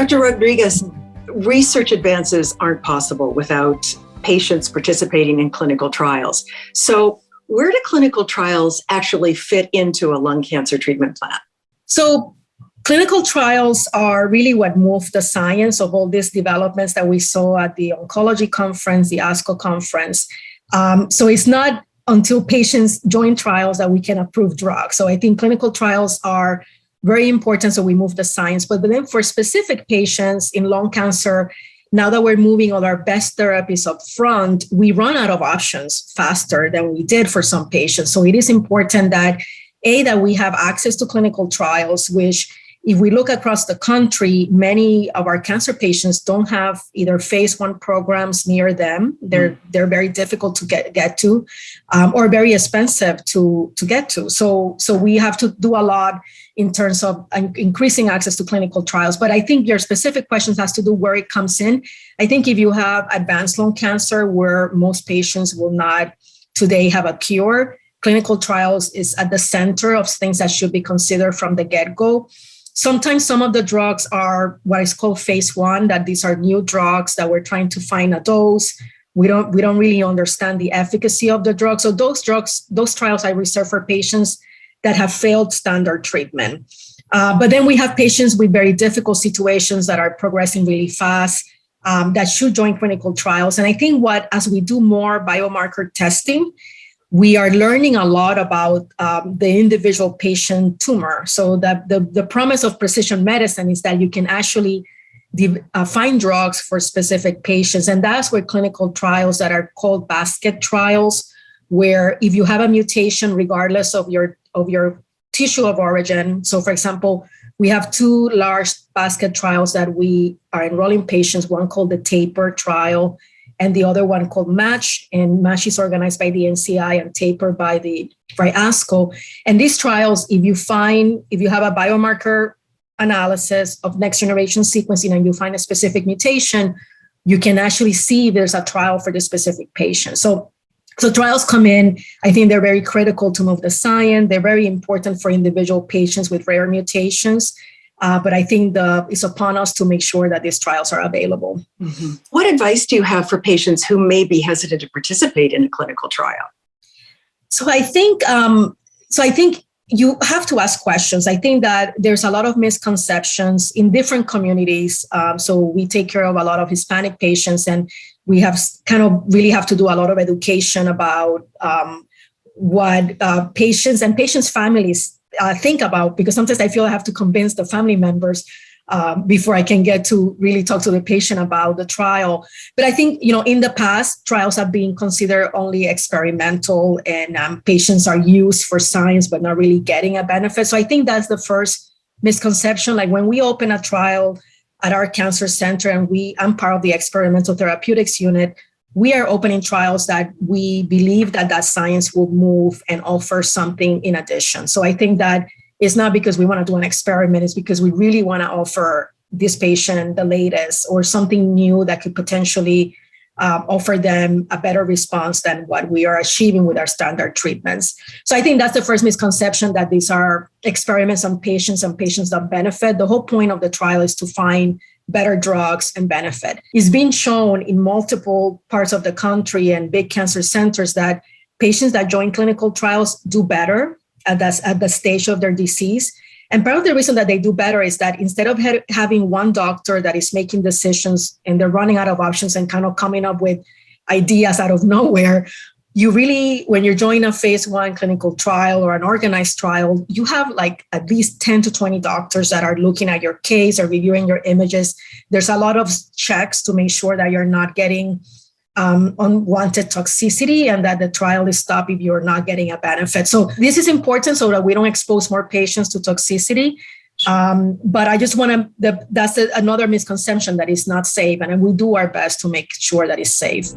Dr. Rodriguez, research advances aren't possible without patients participating in clinical trials. So where do clinical trials actually fit into a lung cancer treatment plan? So clinical trials are really what moved the science of all these developments that we saw at the oncology conference, the ASCO conference. So it's not until patients join trials that we can approve drugs. So I think clinical trials are very important. So we move the science. But then for specific patients in lung cancer, now that we're moving all our best therapies up front, we run out of options faster than we did for some patients. So it is important that we have access to clinical trials, which if we look across the country, many of our cancer patients don't have either phase 1 programs near them. They're very difficult to get to, or very expensive to get to. So we have to do a lot in terms of increasing access to clinical trials. But I think your specific questions has to do where it comes in. I think if you have advanced lung cancer where most patients will not today have a cure, clinical trials is at the center of things that should be considered from the get-go. Sometimes some of the drugs are what is called phase 1, that these are new drugs that we're trying to find a dose. We don't really understand the efficacy of the drug. So those trials I reserve for patients that have failed standard treatment. But then we have patients with very difficult situations that are progressing really fast that should join clinical trials. And I think as we do more biomarker testing, we are learning a lot about the individual patient tumor. So that the promise of precision medicine is that you can actually find drugs for specific patients. And that's where clinical trials that are called basket trials, where if you have a mutation, regardless of your tissue of origin. So for example, we have 2 large basket trials that we are enrolling patients, one called the TAPER trial and the other one called MATCH. And MATCH is organized by the NCI and TAPER by ASCO. And these trials, if you have a biomarker analysis of next generation sequencing and you find a specific mutation, you can actually see if there's a trial for the specific patient. So trials come in. I think they're very critical to move the science. They're very important for individual patients with rare mutations. But I think it's upon us to make sure that these trials are available. Mm-hmm. What advice do you have for patients who may be hesitant to participate in a clinical trial? So I think you have to ask questions. I think that there's a lot of misconceptions in different communities. So we take care of a lot of Hispanic patients, and we have really have to do a lot of education about what patients and patients' families think about, because sometimes I feel I have to convince the family members before I can get to really talk to the patient about the trial. But I think, in the past, trials have been considered only experimental and patients are used for science, but not really getting a benefit. So I think that's the first misconception. Like when we open a trial at our cancer center and I'm part of the experimental therapeutics unit, we are opening trials that we believe that science will move and offer something in addition. So I think that it's not because we want to do an experiment, it's because we really want to offer this patient the latest or something new that could potentially offer them a better response than what we are achieving with our standard treatments. So I think that's the first misconception, that these are experiments on patients and patients that benefit. The whole point of the trial is to find better drugs and benefit. It's been shown in multiple parts of the country and big cancer centers that patients that join clinical trials do better at the stage of their disease. And part of the reason that they do better is that instead of having one doctor that is making decisions and they're running out of options and kind of coming up with ideas out of nowhere, you really, when you're joining a phase 1 clinical trial or an organized trial, you have like at least 10 to 20 doctors that are looking at your case or reviewing your images. There's a lot of checks to make sure that you're not getting unwanted toxicity and that the trial is stopped if you're not getting a benefit. So this is important so that we don't expose more patients to toxicity. But I just want to, that's another misconception, that it's not safe. And we do our best to make sure that it's safe.